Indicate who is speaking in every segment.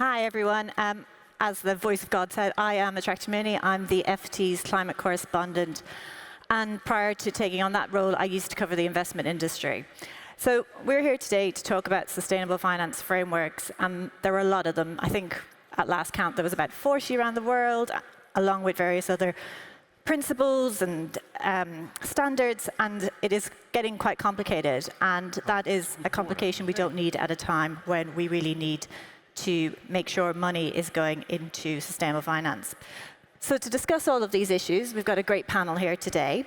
Speaker 1: Hi, everyone. As the voice of God said, I am Attracta Mooney. I'm the FT's climate correspondent. And prior to taking on that role, I used to cover the investment industry. So we're here today to talk about sustainable finance frameworks. There are a lot of them. I think at last count, there was about 40 around the world, along with various other principles and standards, and it is getting quite complicated. And that is a complication we don't need at a time when we really need to make sure money is going into sustainable finance. So to discuss all of these issues, we've got a great panel here today.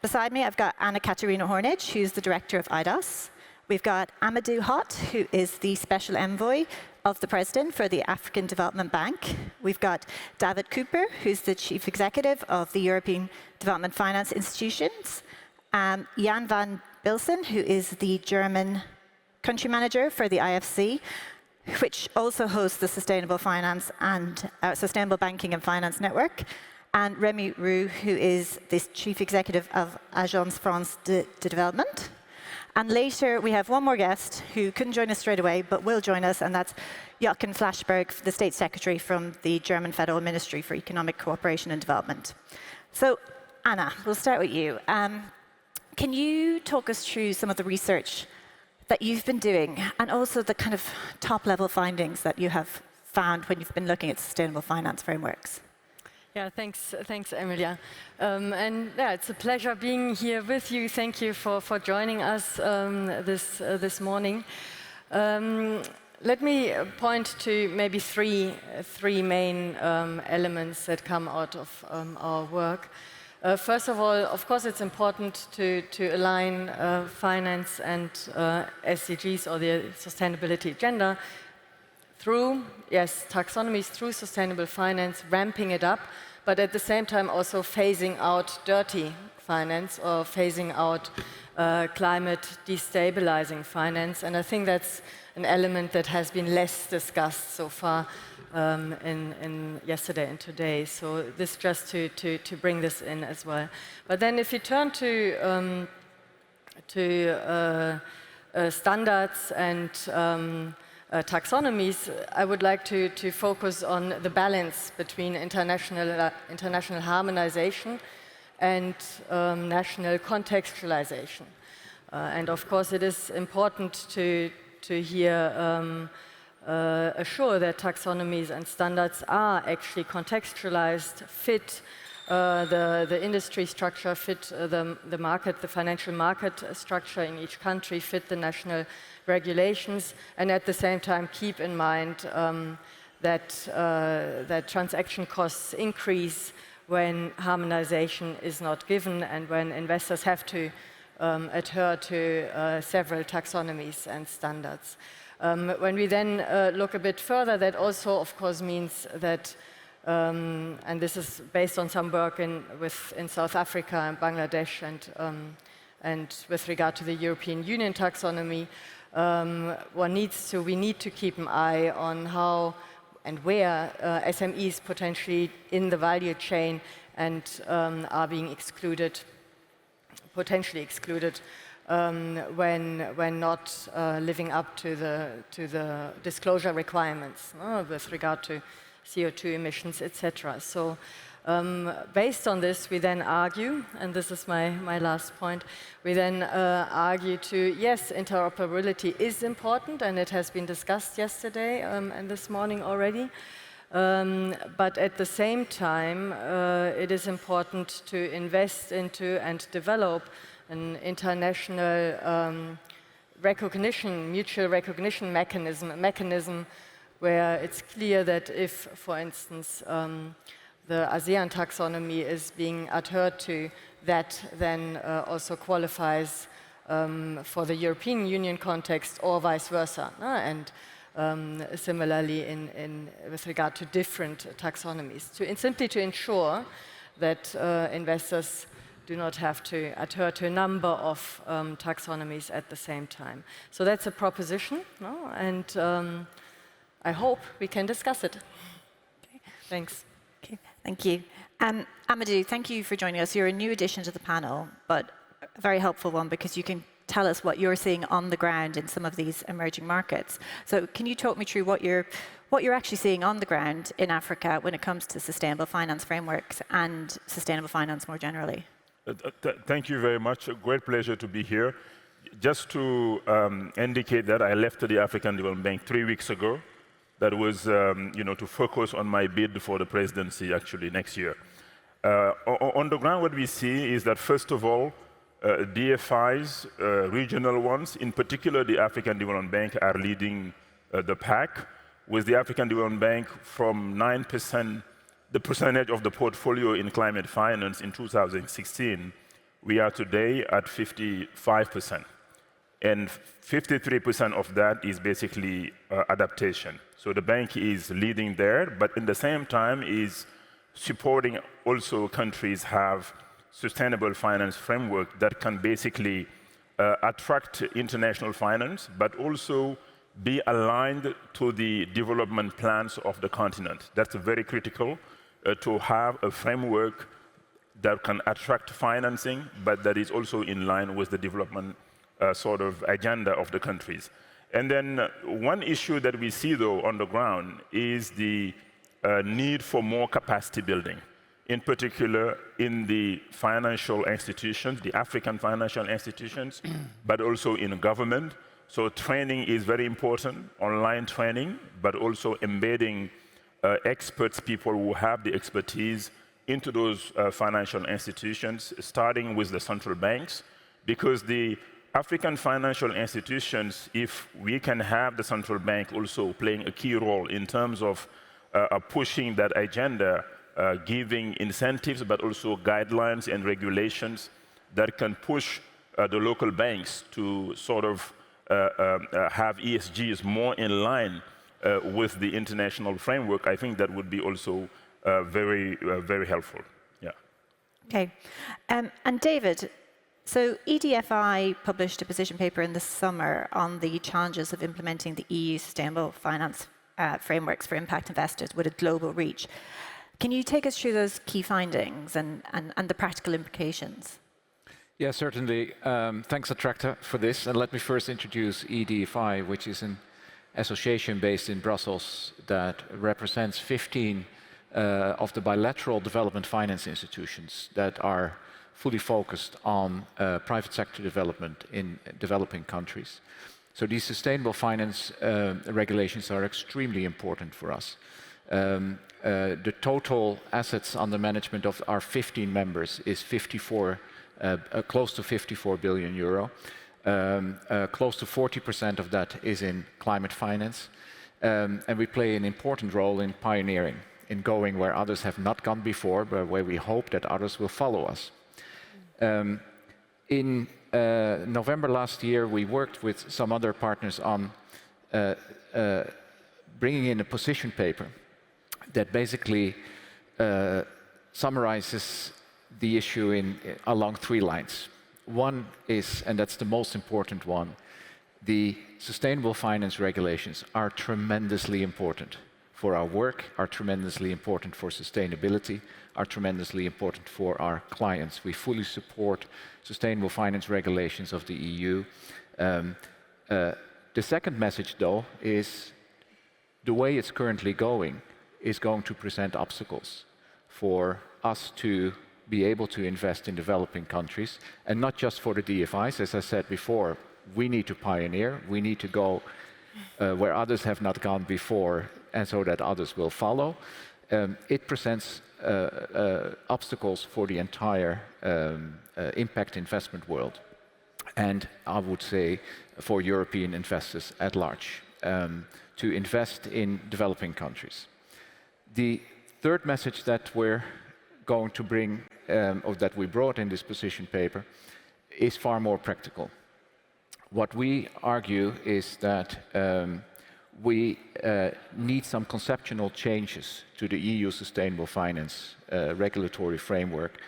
Speaker 1: Beside me, I've got Anna-Katharina Hornidge, who's the director of IDOS. We've got Amadou Hott, who is the special envoy of the President for the African Development Bank. We've got David Kuijper, who's the chief executive of the European Development Finance Institutions. Jan van Bilsen, who is the German country manager for the IFC, which also hosts the Sustainable Finance and Sustainable Banking and Finance Network, and Rémy Rioux, who is the chief executive of Agence France de Développement. And later, we have one more guest who couldn't join us straight away, but will join us, and that's Jochen Flasbarth, the State Secretary from the German Federal Ministry for Economic Cooperation and Development. So, Anna, we'll start with you. Can you talk us through some of the research that you've been doing, and also the kind of top-level findings that you have found when you've been looking at sustainable finance frameworks?
Speaker 2: Yeah, thanks, Emilia. It's a pleasure being here with you. Thank you for joining us this morning. Let me point to maybe three main elements that come out of our work. First of all, of course, it's important to align finance and SDGs, or the sustainability agenda, through, yes, taxonomies, through sustainable finance, ramping it up, but at the same time also phasing out dirty finance or phasing out climate destabilizing finance. And I think that's an element that has been less discussed so far in yesterday and today. So this just to bring this in as well. But then if you turn to standards and taxonomies, I would like to focus on the balance between international harmonization and national contextualization. And of course, it is important to here assure that taxonomies and standards are actually contextualized, fit the industry structure, fit the market, the financial market structure in each country, fit the national regulations, and at the same time keep in mind that transaction costs increase when harmonization is not given and when investors have to adhere to several taxonomies and standards. When we then look a bit further, that also, of course, means that, and this is based on some work in South Africa and Bangladesh, and with regard to the European Union taxonomy, we need to keep an eye on how and where SMEs potentially in the value chain and are being excluded, potentially excluded, when not living up to the disclosure requirements with regard to CO2 emissions, etc. So based on this, we then argue, and this is my last point, we then argue yes, interoperability is important, and it has been discussed yesterday and this morning already. But at the same time, it is important to invest into and develop an international recognition, mutual recognition mechanism, a mechanism where it's clear that if, for instance, the ASEAN taxonomy is being adhered to, that then also qualifies for the European Union context or vice versa. And similarly with regard to different taxonomies, simply to ensure that investors do not have to adhere to a number of taxonomies at the same time. So that's a proposition, and I hope we can discuss it. Okay. Thanks.
Speaker 1: Okay, thank you. Amadou, thank you for joining us. You're a new addition to the panel, but a very helpful one because you can tell us what you're seeing on the ground in some of these emerging markets. So can you talk me through what you're actually seeing on the ground in Africa when it comes to sustainable finance frameworks and sustainable finance more generally?
Speaker 3: Thank you very much. A great pleasure to be here. Just to indicate that I left the African Development Bank 3 weeks ago. That was, to focus on my bid for the presidency actually next year. On the ground, what we see is that first of all, DFIs, regional ones, in particular the African Development Bank, are leading the pack, with the African Development Bank from 9%, the percentage of the portfolio in climate finance in 2016, we are today at 55%. And 53% of that is basically adaptation. So the bank is leading there, but in the same time is supporting also countries have sustainable finance framework that can basically attract international finance, but also be aligned to the development plans of the continent. That's very critical to have a framework that can attract financing, but that is also in line with the development sort of agenda of the countries. And then one issue that we see, though, on the ground is the need for more capacity building, in particular in the financial institutions, the African financial institutions, but also in government. So training is very important, online training, but also embedding experts, people who have the expertise into those financial institutions, starting with the central banks, because the African financial institutions, if we can have the central bank also playing a key role in terms of pushing that agenda, giving incentives, but also guidelines and regulations that can push the local banks to sort of have ESGs more in line with the international framework, I think that would be also very helpful. Yeah.
Speaker 1: Okay. And David, so EDFI published a position paper in the summer on the challenges of implementing the EU sustainable finance frameworks for impact investors with a global reach. Can you take us through those key findings and the practical implications?
Speaker 4: Yeah, certainly. Thanks, Attracta, for this. And let me first introduce EDFI, which is an association based in Brussels that represents 15 of the bilateral development finance institutions that are fully focused on private sector development in developing countries. So these sustainable finance regulations are extremely important for us. The total assets under management of our 15 members is close to 54 billion euro. Close to 40% of that is in climate finance. And we play an important role in pioneering, in going where others have not gone before, but where we hope that others will follow us. In November last year, we worked with some other partners on bringing in a position paper that basically summarizes the issue along 3 lines. One is, and that's the most important one, the sustainable finance regulations are tremendously important for our work, are tremendously important for sustainability, are tremendously important for our clients. We fully support sustainable finance regulations of the EU. The second message, though, is the way it's currently going is going to present obstacles for us to be able to invest in developing countries, and not just for the DFIs. As I said before, we need to pioneer, we need to go where others have not gone before, and so that others will follow. It presents obstacles for the entire impact investment world, and I would say for European investors at large, to invest in developing countries. The third message that we're going to bring, or that we brought in this position paper, is far more practical. What we argue is that we need some conceptual changes to the EU sustainable finance regulatory framework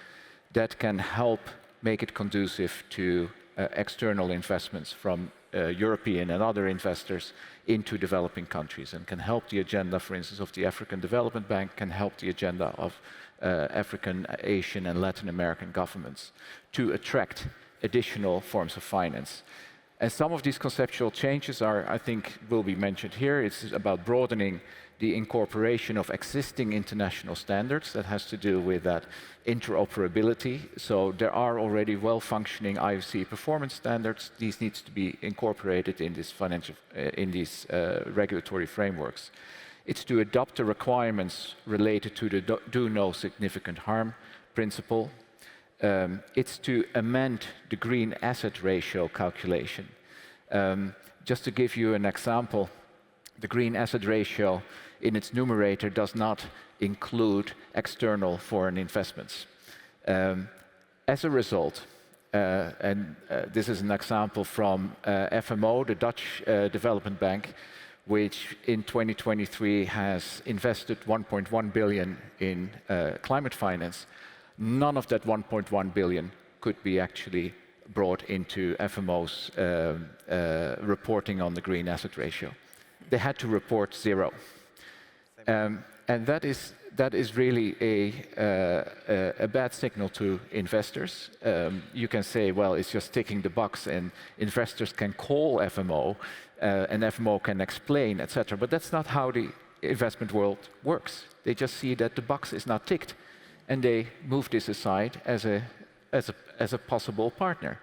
Speaker 4: that can help make it conducive to external investments from European and other investors into developing countries, and can help the agenda, for instance, of the African Development Bank, can help the agenda of African, Asian and Latin American governments to attract additional forms of finance. And some of these conceptual changes are, I think, will be mentioned here. It's about broadening the incorporation of existing international standards. That has to do with that interoperability. So there are already well-functioning IFC performance standards. These need to be incorporated in this regulatory frameworks. It's to adopt the requirements related to the do no significant harm principle. It's to amend the green asset ratio calculation. Just to give you an example, the green asset ratio in its numerator does not include external foreign investments. As a result, this is an example from FMO, the Dutch Development Bank, which in 2023 has invested 1.1 billion in climate finance. None of that 1.1 billion could be actually brought into FMO's reporting on the green asset ratio. They had to report zero. And that is really a bad signal to investors. You can say, well, it's just ticking the box and investors can call FMO and FMO can explain, etc. But that's not how the investment world works. They just see that the box is not ticked and they move this aside as a possible partner.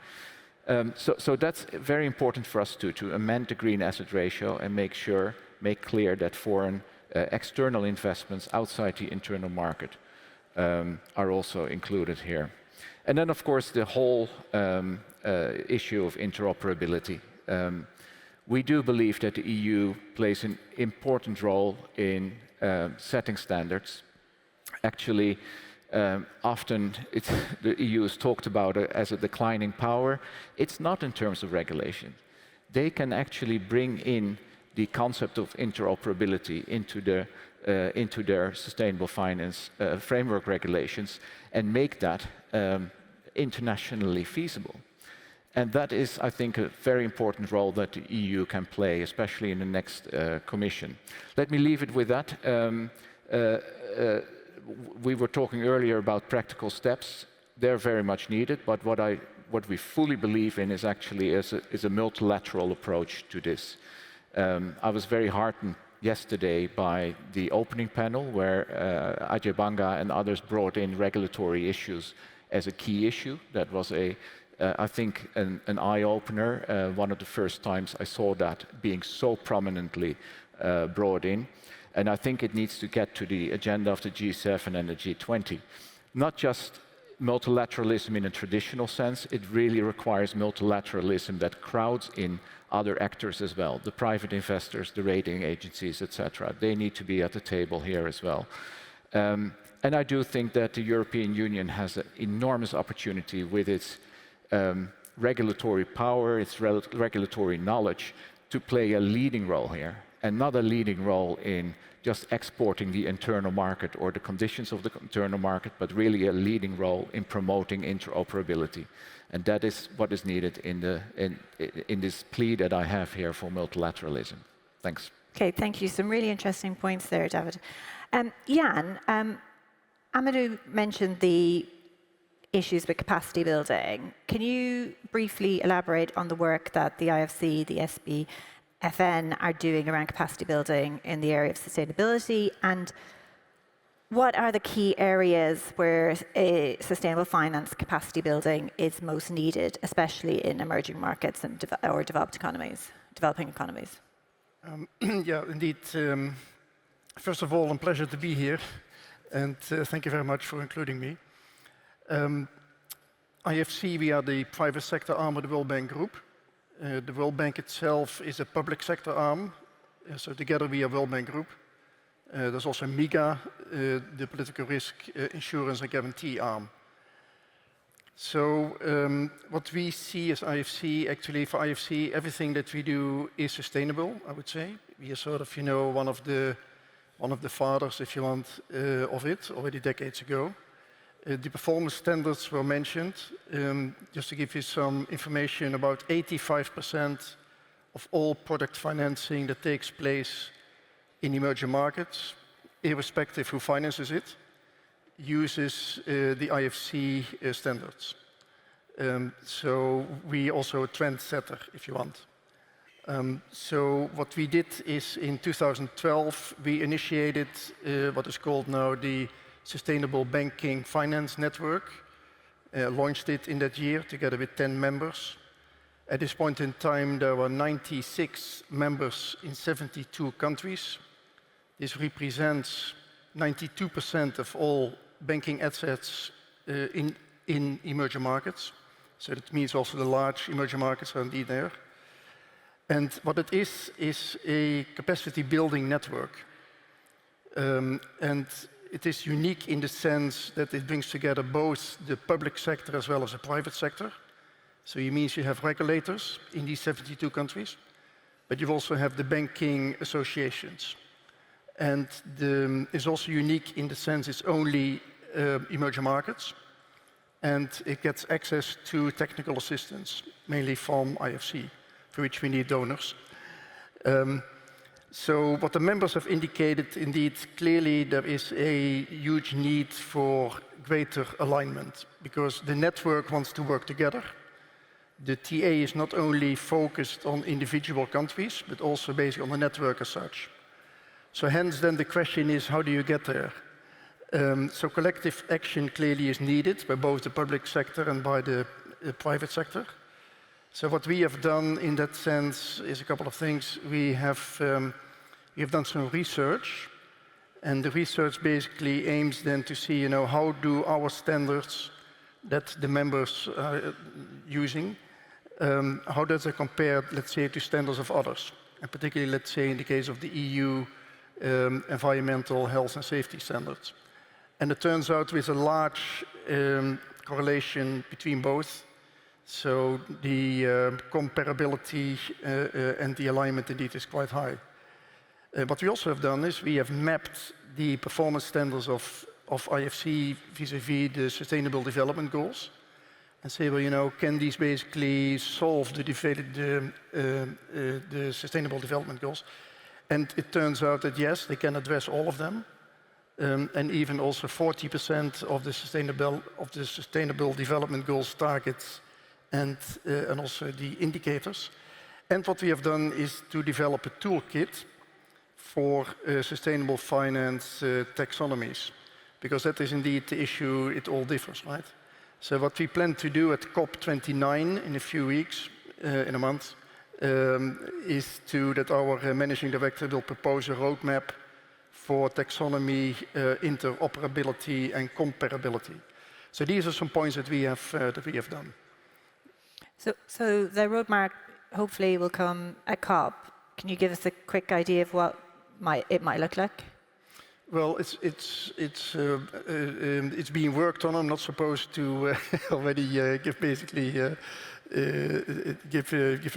Speaker 4: So that's very important for us to amend the green asset ratio and make clear that foreign external investments outside the internal market are also included here. And then, of course, the whole issue of interoperability. We do believe that the EU plays an important role in setting standards. Actually, often the EU is talked about as a declining power. It's not in terms of regulation. They can actually bring in the concept of interoperability into their sustainable finance framework regulations and make that internationally feasible. And that is, I think, a very important role that the EU can play, especially in the next Commission. Let me leave it with that. We were talking earlier about practical steps. They're very much needed, but what we fully believe in is actually is a multilateral approach to this. I was very heartened yesterday by the opening panel where Ajay Banga and others brought in regulatory issues as a key issue. That was I think an eye-opener, one of the first times I saw that being so prominently brought in. And I think it needs to get to the agenda of the G7 and the G20. Not just multilateralism in a traditional sense, it really requires multilateralism that crowds in other actors as well, the private investors, the rating agencies, etc. They need to be at the table here as well. And I do think that the European Union has an enormous opportunity with its regulatory power, its regulatory knowledge, to play a leading role here, and not a leading role in just exporting the internal market or the conditions of the internal market, but really a leading role in promoting interoperability. And that is what is needed in this plea that I have here for multilateralism. Thanks.
Speaker 1: Okay, thank you. Some really interesting points there, David. Jan, Amadou mentioned the issues with capacity building. Can you briefly elaborate on the work that the IFC, the SBFN are doing around capacity building in the area of sustainability, and what are the key areas where sustainable finance capacity building is most needed, especially in emerging markets and or developing economies?
Speaker 5: Yeah, indeed. First of all, a pleasure to be here, and thank you very much for including me. IFC, we are the private sector arm of the World Bank Group. The World Bank itself is a public sector arm, so together we are World Bank Group. There's also MIGA, the political risk insurance and guarantee arm. So what we see as IFC, actually for IFC, everything that we do is sustainable, I would say. We are sort of, one of the fathers, if you want, of it, already decades ago. The performance standards were mentioned. Just to give you some information, about 85% of all product financing that takes place in emerging markets, irrespective who finances it, uses the IFC standards. So we also a trendsetter, if you want. So what we did is in 2012, we initiated what is called now the Sustainable Banking Finance Network, launched it in that year together with 10 members. At this point in time, there were 96 members in 72 countries. This represents 92% of all banking assets in emerging markets. So that means also the large emerging markets are indeed there. And what it is a capacity building network. And it is unique in the sense that it brings together both the public sector as well as the private sector. So it means you have regulators in these 72 countries, but you also have the banking associations. And it's also unique in the sense it's only emerging markets, and it gets access to technical assistance, mainly from IFC, for which we need donors. So what the members have indicated, indeed, clearly there is a huge need for greater alignment, because the network wants to work together. The TA is not only focused on individual countries, but also based on the network as such. So hence then the question is, how do you get there? So collective action clearly is needed by both the public sector and by the private sector. So what we have done in that sense is a couple of things. We have done some research, and the research basically aims then to see, how do our standards that the members are using, how does it compare, let's say, to standards of others? And particularly, let's say, in the case of the EU, environmental, health and safety standards. And it turns out with a large correlation between both. So the comparability and the alignment indeed is quite high. What we also have done is we have mapped the performance standards of IFC vis-à-vis the Sustainable Development Goals, and say, well, can these basically solve the Sustainable Development Goals? And it turns out that yes, they can address all of them, and even also 40% of the Sustainable Development Goals targets and also the indicators. And what we have done is to develop a toolkit for sustainable finance taxonomies, because that is indeed the issue, it all differs, right? So what we plan to do at COP29 in a few weeks, in a month, is that our managing director will propose a roadmap for taxonomy, interoperability and comparability. So these are some points that we have done.
Speaker 1: So the roadmap hopefully will come at COP. Can you give us a quick idea of what it might look like?
Speaker 5: Well, it's being worked on. I'm not supposed to already give a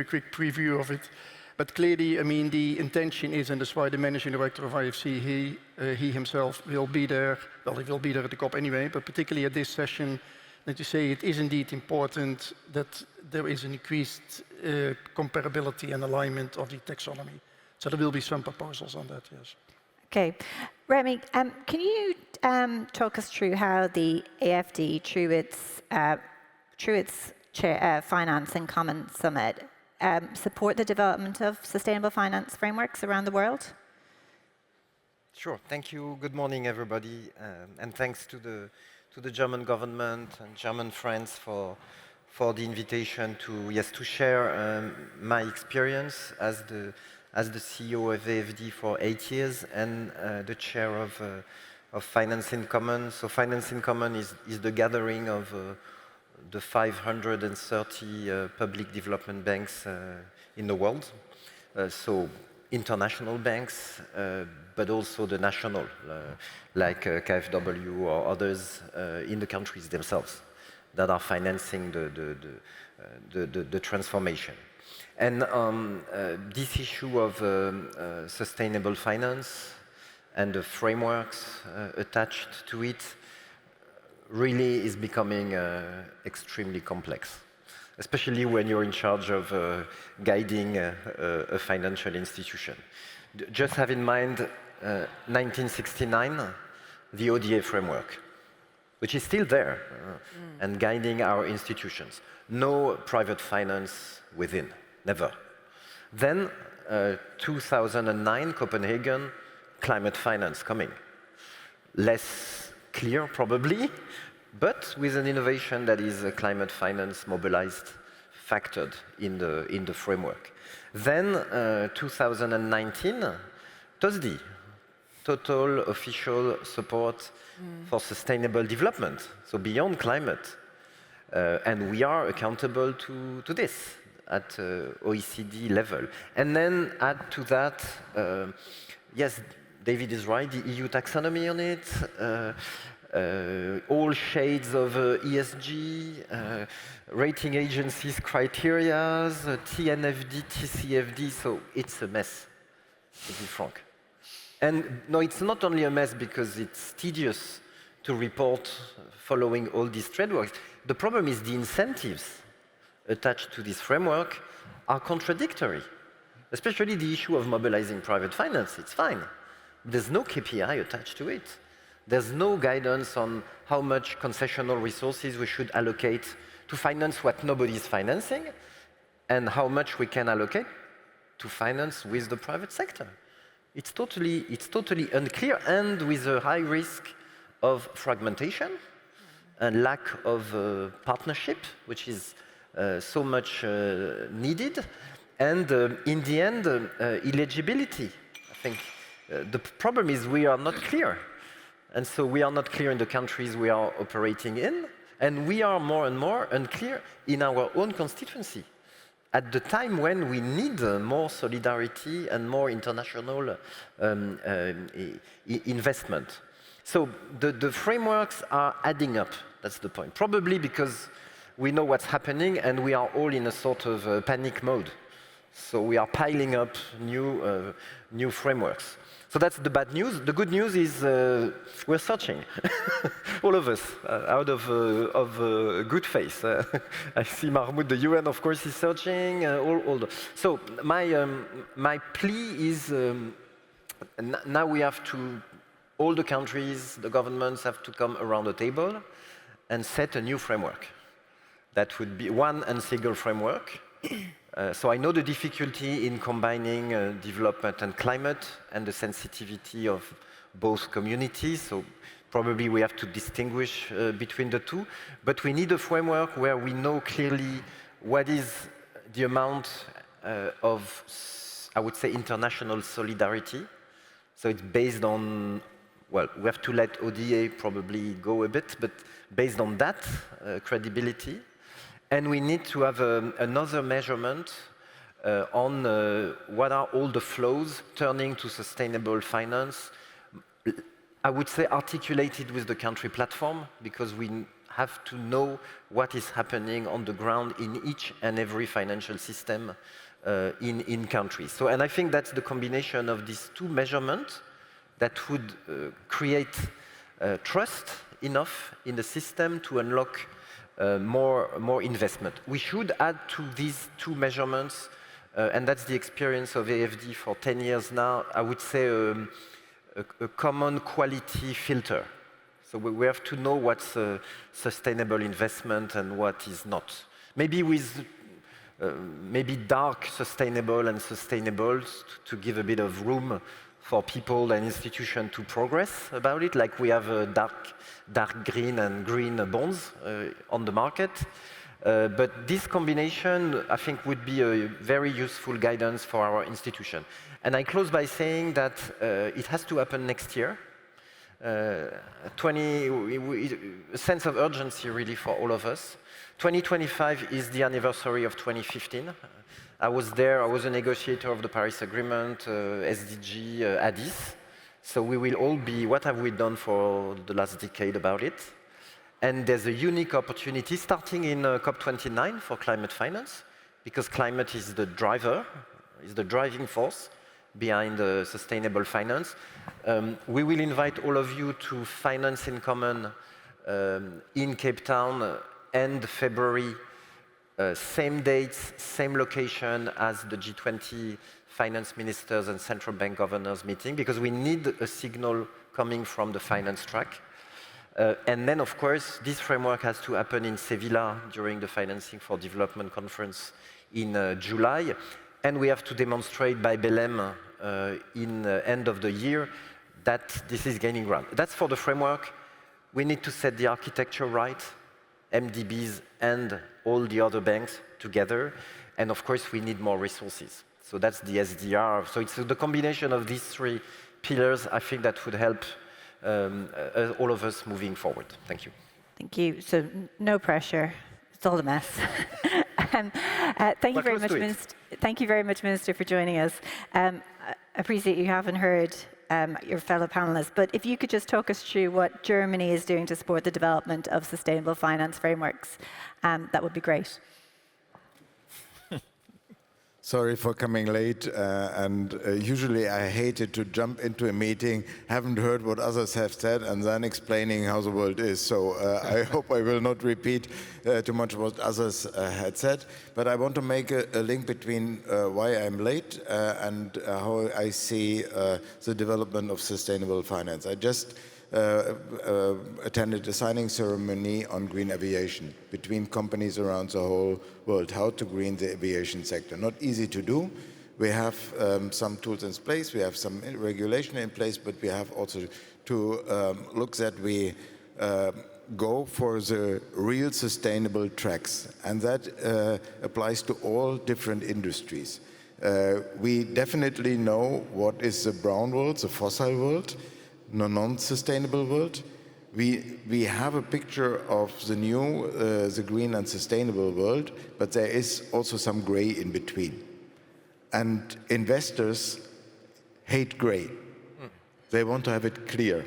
Speaker 5: quick preview of it. But clearly, I mean, the intention is, and that's why the managing director of IFC, he himself will be there. Well, he will be there at the COP anyway, but particularly at this session, that you say it is indeed important that there is an increased comparability and alignment of the taxonomy. So there will be some proposals on that, yes. Okay.
Speaker 1: Rémy, can you talk us through how the AFD, through its Finance in Common Summit, support the development of sustainable finance frameworks around the world?
Speaker 6: Sure. Thank you. Good morning, everybody, and thanks to the German government and German friends for the invitation to share my experience as the CEO of AFD for 8 years and the chair of Finance in Common. So Finance in Common is the gathering of the 530 public development banks in the world. So international banks, but also the national, like KfW or others in the countries themselves that are financing the transformation. And this issue of sustainable finance and the frameworks attached to it really is becoming extremely complex, especially when you're in charge of guiding a financial institution. Just have in mind 1969, the ODA framework. which is still there and guiding our institutions. No private finance within, never. Then 2009, Copenhagen, climate finance coming. Less clear, probably, but with an innovation that is climate finance mobilized, factored in the framework. Then 2019, TOSD, Total Official Support for Sustainable Development, so beyond climate. And we are accountable to this at OECD level. And then add to that, yes, David is right, the EU taxonomy on it, all shades of ESG, rating agencies' criteria, TNFD, TCFD, so it's a mess, to be frank. And no, it's not only a mess because it's tedious to report following all these frameworks. The problem is the incentives attached to this framework are contradictory, especially the issue of mobilizing private finance. It's fine. There's no KPI attached to it. There's no guidance on how much concessional resources we should allocate to finance what nobody is financing, and how much we can allocate to finance with the private sector. It's totally unclear, and with a high risk of fragmentation and lack of partnership, which is so much needed, and in the end, illegibility. I think the problem is we are not clear. And so we are not clear in the countries we are operating in, and we are more and more unclear in our own constituency at the time when we need more solidarity and more international investment. So the frameworks are adding up, that's the point. Probably because we know what's happening and we are all in a sort of panic mode. So we are piling up new frameworks. So that's the bad news. The good news is we're searching, all of us, out of good faith. I see Mahmoud, the UN, of course, is searching. So my plea is now we have to, all the countries, the governments have to come around the table and set a new framework. That would be one and single framework. So I know the difficulty in combining development and climate and the sensitivity of both communities. So probably we have to distinguish between the two. But we need a framework where we know clearly what is the amount of, I would say, international solidarity. So it's based on, well, we have to let ODA probably go a bit, but based on that credibility. And we need to have another measurement on what are all the flows turning to sustainable finance. I would say articulated with the country platform, because we have to know what is happening on the ground in each and every financial system in countries. So, and I think that's the combination of these two measurements that would create trust enough in the system to unlock more investment. We should add to these two measurements, and that's the experience of AFD for 10 years now, I would say a common quality filter. So we have to know what's sustainable investment and what is not. Maybe with maybe dark sustainable and sustainables to give a bit of room for people and institutions to progress about it, like we have dark green and green bonds on the market. But this combination, I think, would be a very useful guidance for our institution. And I close by saying that it has to happen next year. A sense of urgency, really, for all of us. 2025 is the anniversary of 2015. I was there, I was a negotiator of the Paris Agreement, SDG, Addis. So we will all be, what have we done for the last decade about it? And there's a unique opportunity starting in COP29 for climate finance, because climate is the driver, is the driving force behind sustainable finance. We will invite all of you to Finance in Common in Cape Town end February. Same dates, same location as the G20 finance ministers and central bank governors meeting, because we need a signal coming from the finance track. And then, of course, this framework has to happen in Sevilla during the Financing for Development conference in July. And we have to demonstrate by Belém in the end of the year that this is gaining ground. That's for the framework. We need to set the architecture right, MDBs and all the other banks together. And of course, we need more resources. So that's the SDR. So it's the combination of these three pillars, I think, that would help all of us moving forward. Thank you.
Speaker 1: Thank you. So no pressure. It's all a mess. Thank you very much, Minister. Thank you very much, Minister, for joining us. I appreciate you haven't heard your fellow panelists, but if you could just talk us through what Germany is doing to support the development of sustainable finance frameworks, that would be great.
Speaker 7: Sorry for coming late, and usually I hated to jump into a meeting, haven't heard what others have said, and then explaining how the world is. So I hope I will not repeat too much what others had said. But I want to make a link between why I'm late and how I see the development of sustainable finance. I just attended a signing ceremony on green aviation between companies around the whole world, how to green the aviation sector. Not easy to do. We have some tools in place, we have some regulation in place, but we have also to look that we go for the real sustainable tracks. And that applies to all different industries. We definitely know what is the brown world, the fossil world, non-sustainable world. We have a picture of the new, the green and sustainable world, but there is also some gray in between. And investors hate gray. They want to have it clear.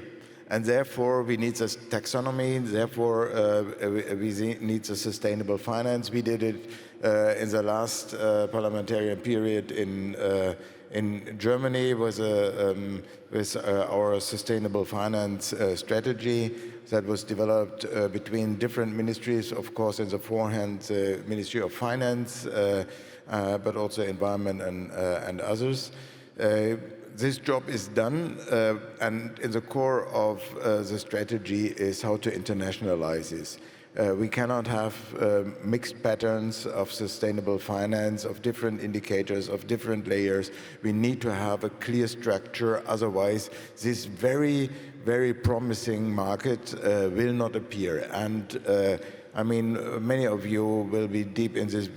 Speaker 7: And therefore, we need this taxonomy, therefore, we need a sustainable finance. We did it in the last parliamentarian period in Germany with our sustainable finance strategy that was developed between different ministries, of course, in the forehand, Ministry of Finance, but also Environment and others. This job is done, and in the core of the strategy is how to internationalize this. We cannot have mixed patterns of sustainable finance, of different indicators, of different layers. We need to have a clear structure, otherwise this very, very promising market will not appear. And I mean, many of you will be deep in this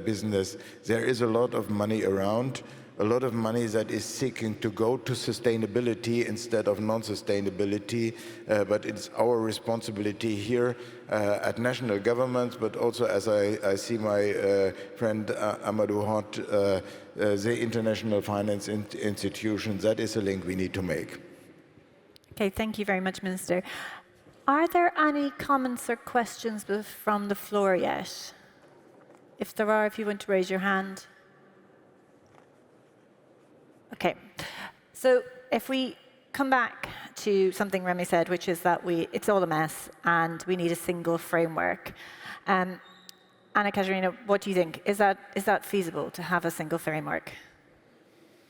Speaker 7: business. There is a lot of money around, a lot of money that is seeking to go to sustainability instead of non-sustainability, but it's our responsibility here at national governments, but also as I see my friend Amadou Hott, the international finance institutions, that is a link we need to make.
Speaker 1: Okay, thank you very much, Minister. Are there any comments or questions from the floor yet? If there are, if you want to raise your hand. Okay, so if we come back to something Rémy said, which is that it's all a mess and we need a single framework. Anna-Katharina, what do you think? Is that feasible to have a single framework?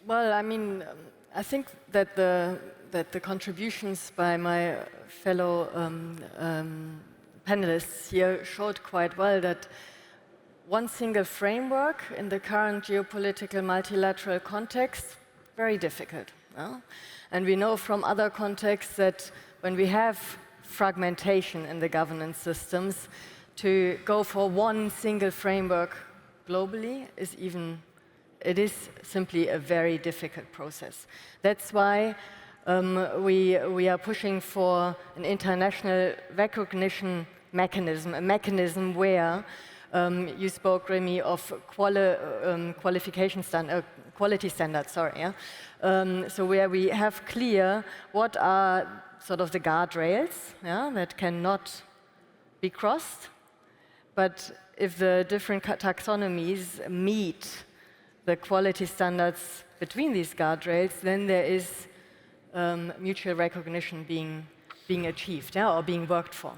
Speaker 2: Well, I mean, I think that the contributions by my fellow panelists here showed quite well that one single framework in the current geopolitical multilateral context, very difficult. And we know from other contexts that when we have fragmentation in the governance systems, to go for one single framework globally it is simply a very difficult process. That's why we are pushing for an international recognition mechanism, a mechanism where you spoke, Rémy, of quality standards, sorry. Yeah? So where we have clear what are sort of the guardrails that cannot be crossed, but if the different taxonomies meet the quality standards between these guardrails, then there is mutual recognition being achieved, or being worked for.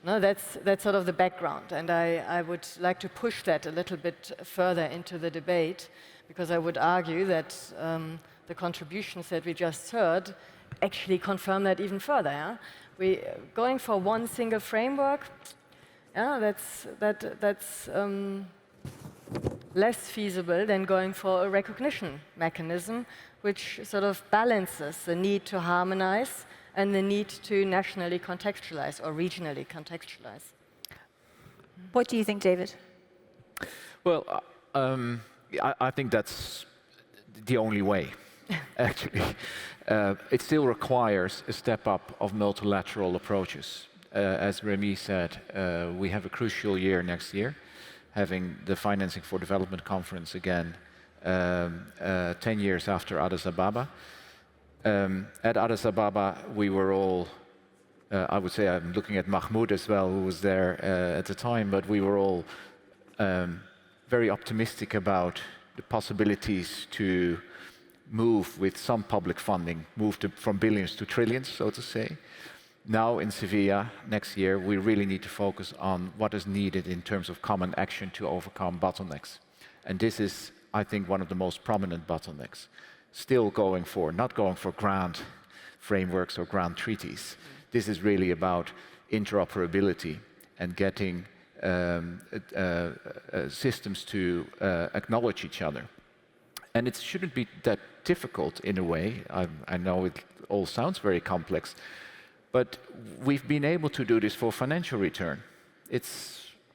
Speaker 2: No, that's sort of the background, and I would like to push that a little bit further into the debate, because I would argue that the contributions that we just heard actually confirm that even further. Yeah? We going for one single framework. Yeah, that's less feasible than going for a recognition mechanism, which sort of balances the need to harmonize and the need to nationally contextualize or regionally contextualize.
Speaker 1: What do you think, David?
Speaker 4: Well, I think that's the only way, actually. It still requires a step up of multilateral approaches. As Rémy said, we have a crucial year next year, having the Financing for Development conference again 10 years after Addis Ababa. At Addis Ababa, we were all, I would say, I'm looking at Mahmoud as well, who was there at the time, but we were all very optimistic about the possibilities to move with some public funding, from billions to trillions, so to say. Now in Sevilla, next year, we really need to focus on what is needed in terms of common action to overcome bottlenecks. And this is, I think, one of the most prominent bottlenecks. Still not going for grand frameworks or grand treaties. This is really about interoperability and getting systems to acknowledge each other. And it shouldn't be that difficult in a way. I know it all sounds very complex, but we've been able to do this for financial return.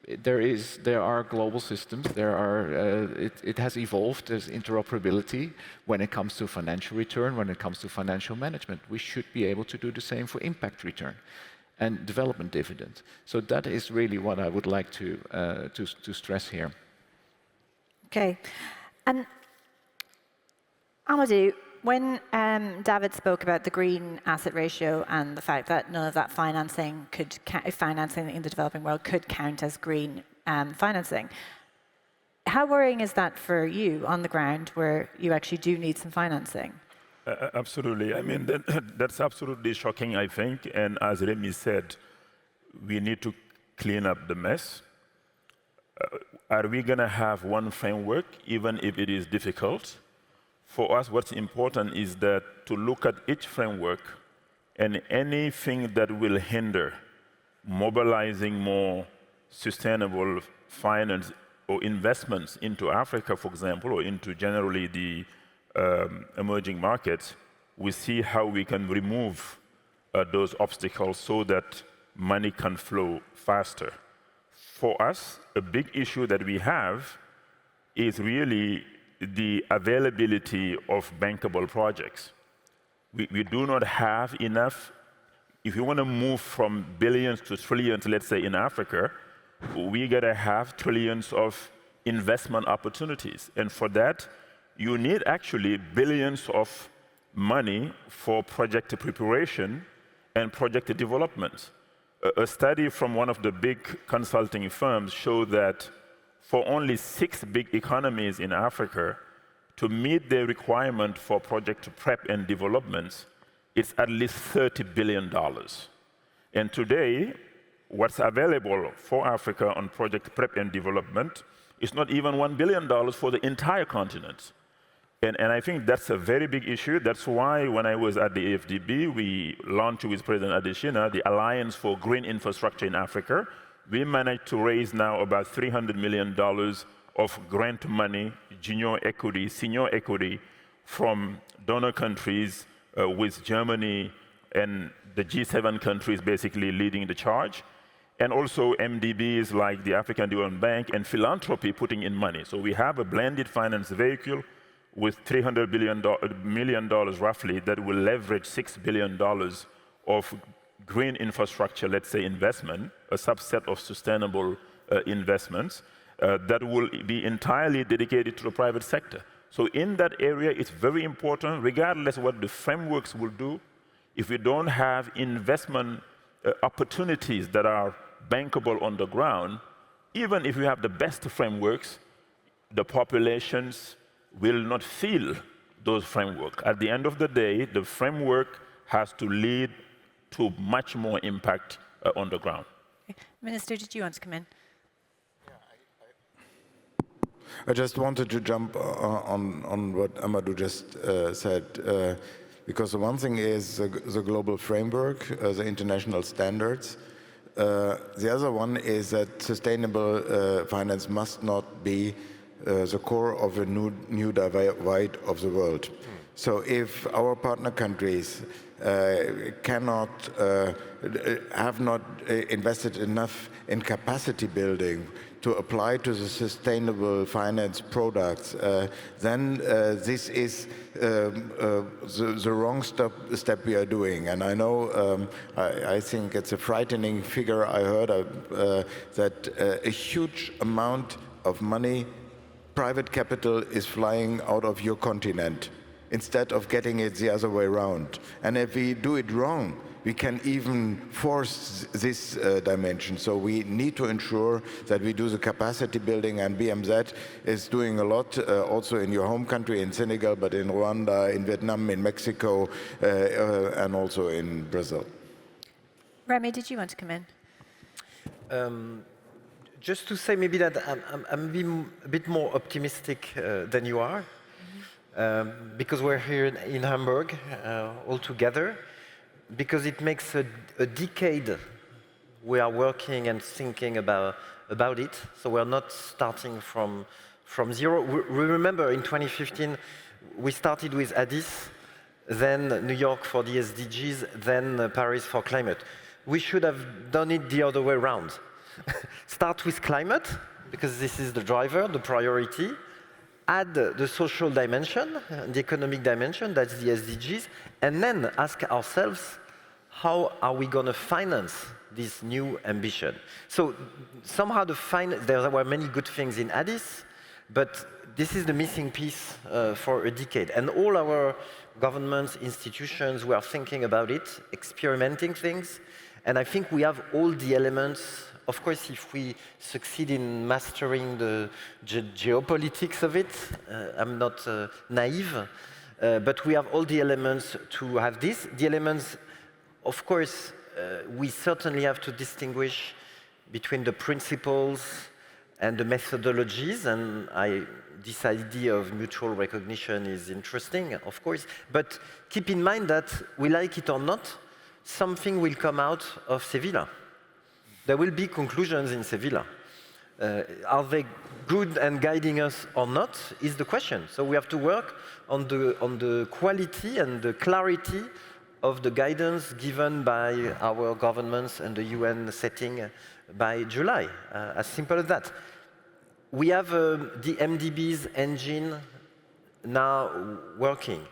Speaker 4: There are global systems. It has evolved as interoperability when it comes to financial return, when it comes to financial management. We should be able to do the same for impact return and development dividend. So that is really what I would like to stress here.
Speaker 1: Okay, and Amadou, when David spoke about the green asset ratio and the fact that none of that financing in the developing world could count as green financing, how worrying is that for you on the ground where you actually do need some financing?
Speaker 3: Absolutely. I mean, that's absolutely shocking, I think. And as Rémy said, we need to clean up the mess. Are we going to have one framework, even if it is difficult? For us, what's important is that to look at each framework and anything that will hinder mobilizing more sustainable finance or investments into Africa, for example, or into generally the emerging markets, we see how we can remove those obstacles so that money can flow faster. For us, a big issue that we have is really the availability of bankable projects. We do not have enough. If you want to move from billions to trillions, let's say in Africa, we got to have trillions of investment opportunities. And for that, you need actually billions of money for project preparation and project development. A study from one of the big consulting firms showed that for only 6 big economies in Africa to meet their requirement for project prep and development, it's at least $30 billion. And today, what's available for Africa on project prep and development is not even $1 billion for the entire continent. And I think that's a very big issue. That's why when I was at the AFDB, we launched with President Adesina the Alliance for Green Infrastructure in Africa. We managed to raise now about $300 million of grant money, junior equity, senior equity from donor countries with Germany and the G7 countries basically leading the charge. And also MDBs like the African Development Bank and philanthropy putting in money. So we have a blended finance vehicle with $300 million roughly that will leverage $6 billion of green infrastructure, let's say investment, a subset of sustainable investments that will be entirely dedicated to the private sector. So in that area, it's very important, regardless of what the frameworks will do, if we don't have investment opportunities that are bankable on the ground, even if we have the best frameworks, the populations will not feel those frameworks. At the end of the day, the framework has to lead to much more impact on the ground.
Speaker 1: Minister, did you want to come in?
Speaker 7: I just wanted to jump on what Amadou just said. Because the one thing is the global framework, the international standards. The other one is that sustainable finance must not be the core of a new divide of the world. So if our partner countries have not invested enough in capacity building to apply to the sustainable finance products, then this is the wrong step we are doing. And I know, I think it's a frightening figure I heard that a huge amount of money, private capital, is flying out of your continent instead of getting it the other way around. And if we do it wrong, we can even force this dimension. So we need to ensure that we do the capacity building, and BMZ is doing a lot, also in your home country, in Senegal, but in Rwanda, in Vietnam, in Mexico, and also in Brazil.
Speaker 1: Rémy, did you want to come in?
Speaker 6: Just to say maybe that I'm being a bit more optimistic than you are, because we're here in Hamburg all together, because it makes a decade we are working and thinking about it. So we're not starting from zero. We remember in 2015, we started with Addis, then New York for the SDGs, then Paris for climate. We should have done it the other way around. Start with climate, because this is the driver, the priority. Add the social dimension, the economic dimension, that's the SDGs, and then ask ourselves, how are we going to finance this new ambition? So somehow there were many good things in Addis, but this is the missing piece for a decade. And all our governments, institutions, were thinking about it, experimenting things, and I think we have all the elements. Of course, if we succeed in mastering the geopolitics of it, I'm not naive, but we have all the elements to have this. The elements, of course, we certainly have to distinguish between the principles and the methodologies, and this idea of mutual recognition is interesting, of course, but keep in mind that, we like it or not, something will come out of Sevilla. There will be conclusions in Sevilla. Are they good and guiding us or not is the question. So we have to work on the quality and the clarity of the guidance given by our governments and the UN setting by July. As simple as that. We have the MDB's engine now working,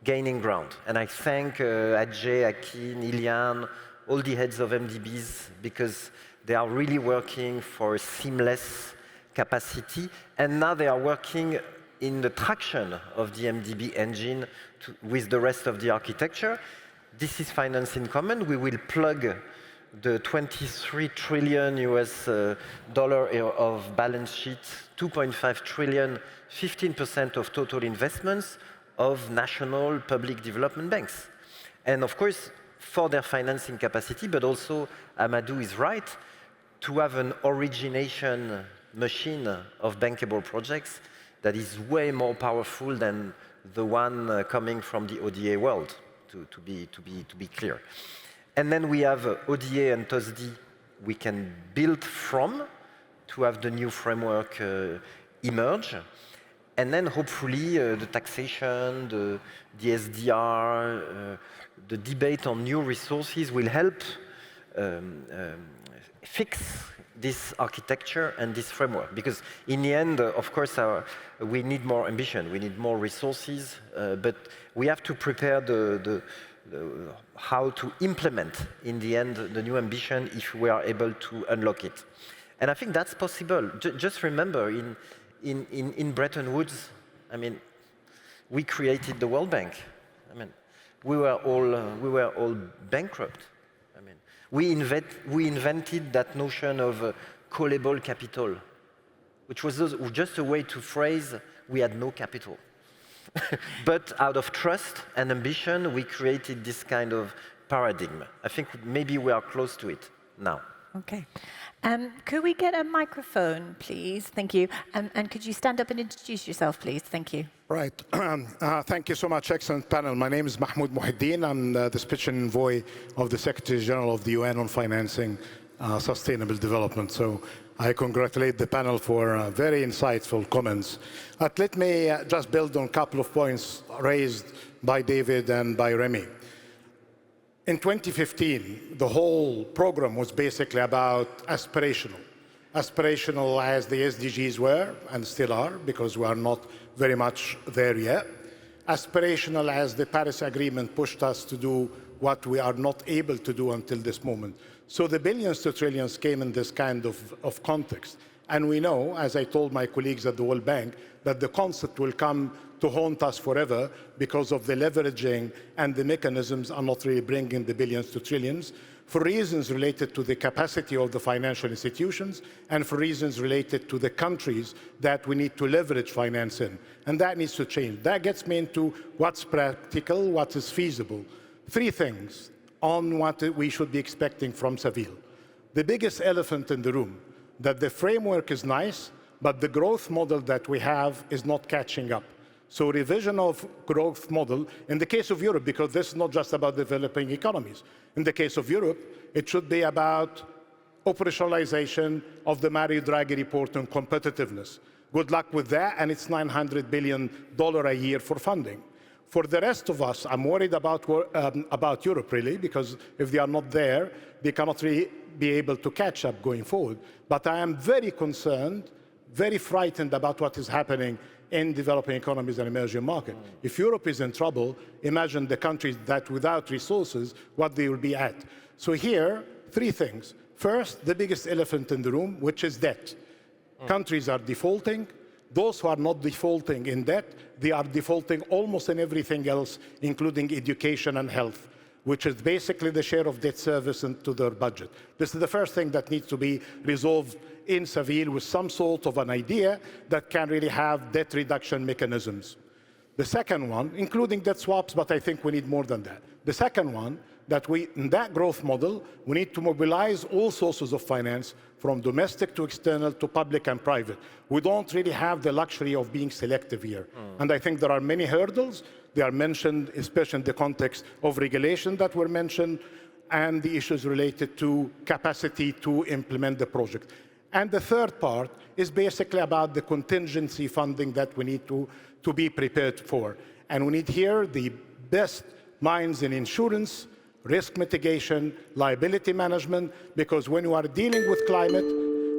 Speaker 6: gaining ground. And I thank Ajay, Akin, Ilian, all the heads of MDBs, because they are really working for seamless capacity. And now they are working in the traction of the MDB engine with the rest of the architecture. This is finance in common. We will plug the $23 trillion US dollar of balance sheet, 2.5 trillion, 15% of total investments of national public development banks. And of course, for their financing capacity, but also, Amadou is right, to have an origination machine of bankable projects that is way more powerful than the one coming from the ODA world, to be clear. And then we have ODA and TOSD we can build from to have the new framework emerge. And then hopefully the taxation, the SDR, the debate on new resources will help fix this architecture and this framework. Because in the end, of course, we need more ambition, we need more resources, but we have to prepare how to implement, in the end, the new ambition if we are able to unlock it. And I think that's possible. Just remember, in Bretton Woods, I mean, we created the World Bank. I mean, we were all bankrupt. I mean, we invented that notion of callable capital, which was just a way to phrase we had no capital. But out of trust and ambition, we created this kind of paradigm. I think maybe we are close to it now.
Speaker 1: Okay. Could we get a microphone, please? Thank you. And could you stand up and introduce yourself, please? Thank you.
Speaker 8: Right. Thank you so much, excellent panel. My name is Mahmoud Muhiddin. I'm the speech envoy of the Secretary General of the UN on financing sustainable development. So I congratulate the panel for very insightful comments. But let me just build on a couple of points raised by David and by Rémy. In 2015, the whole program was basically about aspirational. Aspirational as the SDGs were, and still are, because we are not very much there yet. Aspirational as the Paris Agreement pushed us to do what we are not able to do until this moment. So the billions to trillions came in this kind of context. And we know, as I told my colleagues at the World Bank, that the concept will come to haunt us forever because of the leveraging, and the mechanisms are not really bringing the billions to trillions for reasons related to the capacity of the financial institutions and for reasons related to the countries that we need to leverage finance in. And that needs to change. That gets me into what's practical, what is feasible. Three things on what we should be expecting from Seville. The biggest elephant in the room, that the framework is nice, but the growth model that we have is not catching up. So revision of growth model, in the case of Europe, because this is not just about developing economies. In the case of Europe, it should be about operationalization of the Mario Draghi report on competitiveness. Good luck with that, and it's $900 billion a year for funding. For the rest of us, I'm worried about Europe, really, because if they are not there, they cannot really be able to catch up going forward. But I am very concerned, very frightened about what is happening in developing economies and emerging markets. If Europe is in trouble, imagine the countries that without resources, what they will be at. So here, three things. First, the biggest elephant in the room, which is debt. Countries are defaulting. Those who are not defaulting in debt, they are defaulting almost in everything else, including education and health, which is basically the share of debt service into their budget. This is the first thing that needs to be resolved in Seville with some sort of an idea that can really have debt reduction mechanisms. The second one, including debt swaps, but I think we need more than that. The second one, that in that growth model, we need to mobilize all sources of finance, from domestic to external to public and private. We don't really have the luxury of being selective here. And I think there are many hurdles. They are mentioned, especially in the context of regulation that were mentioned, and the issues related to capacity to implement the project. And the third part is basically about the contingency funding that we need to be prepared for. And we need here the best minds in insurance, risk mitigation, liability management, because when we are dealing with climate,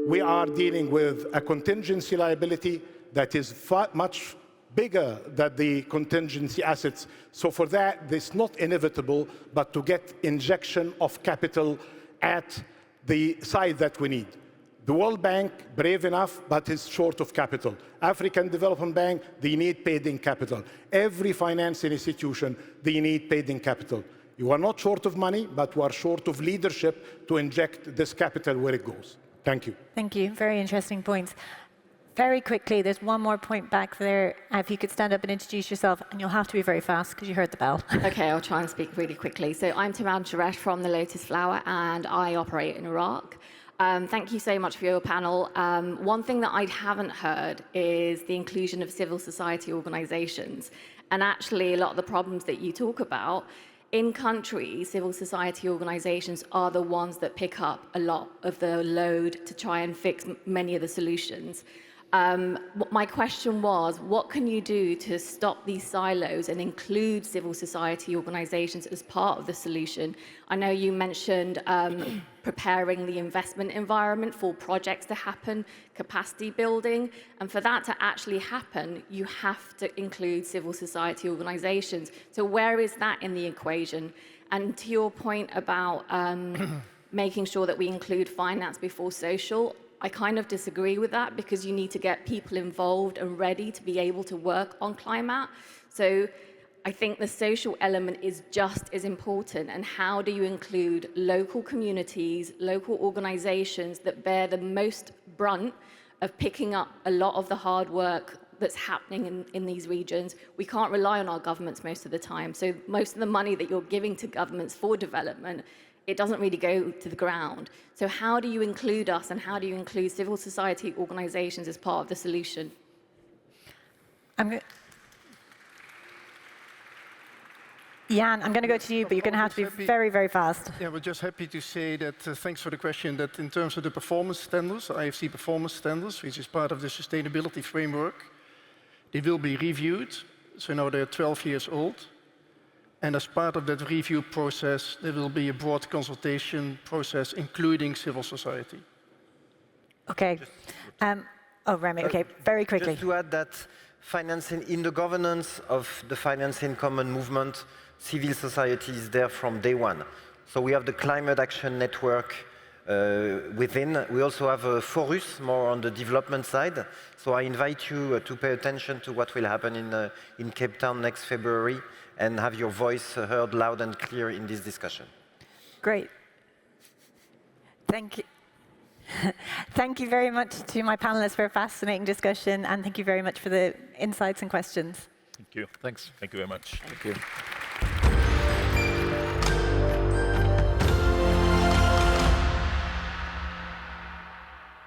Speaker 8: we are dealing with a contingency liability that is much bigger than the contingency assets. So for that, it's not inevitable, but to get injection of capital at the size that we need. The World Bank, brave enough, but is short of capital. African Development Bank, they need paid-in capital. Every financing institution, they need paid-in capital. You are not short of money, but you are short of leadership to inject this capital where it goes. Thank you.
Speaker 1: Thank you. Very interesting points. Very quickly, there's one more point back there. If you could stand up and introduce yourself, and you'll have to be very fast because you heard the bell.
Speaker 9: Okay, I'll try and speak really quickly. So I'm Tiran Suresh from the Lotus Flower, and I operate in Iraq. Thank you so much for your panel. One thing that I haven't heard is the inclusion of civil society organizations. And actually, a lot of the problems that you talk about, in countries, civil society organizations are the ones that pick up a lot of the load to try and fix many of the solutions. My question was, what can you do to stop these silos and include civil society organizations as part of the solution? I know you mentioned preparing the investment environment for projects to happen, capacity building, and for that to actually happen, you have to include civil society organizations. So where is that in the equation? And to your point about making sure that we include finance before social, I kind of disagree with that, because you need to get people involved and ready to be able to work on climate. So I think the social element is just as important. And how do you include local communities, local organizations that bear the most brunt of picking up a lot of the hard work that's happening in these regions? We can't rely on our governments most of the time. So most of the money that you're giving to governments for development it doesn't really go to the ground. So how do you include us and how do you include civil society organizations as part of the solution?
Speaker 1: Jan, I'm going to go to you, but you're going to have to be very, very fast.
Speaker 5: Yeah, we're just happy to say that, thanks for the question, that in terms of the performance standards, IFC performance standards, which is part of the sustainability framework, they will be reviewed. So now they're 12 years old. And as part of that review process, there will be a broad consultation process, including civil society.
Speaker 1: Okay. Oh, Rémy, okay, very quickly.
Speaker 6: Just to add that financing in the governance of the Finance in Common movement, civil society is there from day one. So we have the Climate Action Network within. We also have a Forus, more on the development side. So I invite you to pay attention to what will happen in Cape Town next February and have your voice heard loud and clear in this discussion.
Speaker 1: Great. Thank you. Thank you very much to my panelists for a fascinating discussion, and thank you very much for the insights and questions.
Speaker 3: Thank you.
Speaker 4: Thanks.
Speaker 3: Thank you very much.
Speaker 4: Thank you.